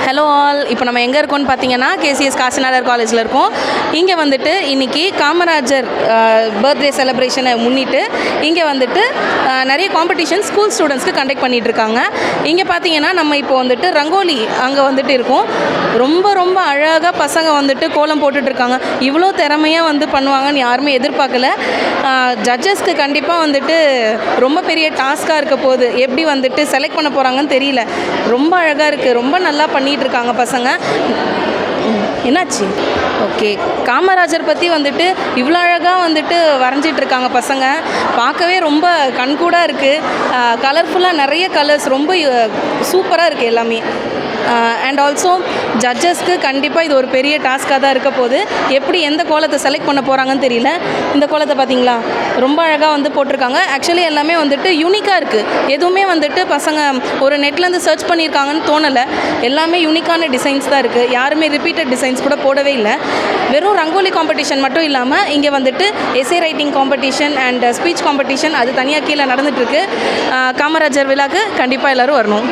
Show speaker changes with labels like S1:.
S1: Hello all. இப்போ நம்ம எங்கே இருக்கோம்னு பார்த்தீங்கன்னா கேசிஎஸ் காசிநாதர் காலேஜில் இருக்கோம். இங்கே வந்துட்டு இன்றைக்கி காமராஜர் பர்த்டே செலிப்ரேஷனை முன்னிட்டு இங்கே வந்துட்டு நிறைய காம்படிஷன் ஸ்கூல் ஸ்டூடெண்ட்ஸ்க்கு கண்டக்ட் பண்ணிகிட்ருக்காங்க. இங்கே பார்த்தீங்கன்னா நம்ம இப்போ வந்துட்டு ரங்கோலி அங்கே வந்துட்டு இருக்கோம். ரொம்ப ரொம்ப அழகாக பசங்க வந்துட்டு கோலம் போட்டுட்ருக்காங்க. இவ்வளோ திறமையாக வந்து பண்ணுவாங்கன்னு யாருமே எதிர்பார்க்கல. ஜட்ஜஸ்க்கு கண்டிப்பாக வந்துட்டு ரொம்ப பெரிய டாஸ்காக இருக்க போகுது. எப்படி வந்துட்டு செலக்ட் பண்ண போகிறாங்கன்னு தெரியல. ரொம்ப அழகாக இருக்குது. ரொம்ப நல்லா பண்ணிகிட்ருக்காங்க பசங்க. என்னாச்சு? ஓகே, காமராஜர் பற்றி வந்துட்டு இவ்வளோ அழகாக வந்துட்டு வரைஞ்சிட்ருக்காங்க பசங்க. பார்க்கவே ரொம்ப கண்கூடாக இருக்குது. கலர்ஃபுல்லாக நிறைய கலர்ஸ் ரொம்ப சூப்பராக இருக்குது எல்லாமே. அண்ட் ஆல்சோ ஜட்ஜஸ்க்கு கண்டிப்பாக இது ஒரு பெரிய டாஸ்காக தான் இருக்க போகுது. எப்படி எந்த கோலத்தை செலக்ட் பண்ண போகிறாங்கன்னு தெரியல. இந்த கோலத்தை பார்த்தீங்களா, ரொம்ப அழகாக வந்து போட்டிருக்காங்க. ஆக்சுவலி எல்லாமே வந்துட்டு யூனிக்காக இருக்குது. எதுவுமே வந்துட்டு பசங்க ஒரு நெட்லேருந்து சர்ச் பண்ணியிருக்காங்கன்னு தோணலை. எல்லாமே யூனிக்கான டிசைன்ஸ் தான் இருக்குது. யாருமே ரிப்பீட்டட் டிசைன்ஸ் கூட போடவே இல்லை. வெறும் ரங்கோலி காம்படிஷன் மட்டும் இல்லாமல் இங்கே வந்துட்டு S A writing competition and speech competition அது தனியாக கீழே நடந்துகிட்ருக்கு. காமராஜர் விழாக்கு கண்டிப்பாக எல்லோரும் வரணும்.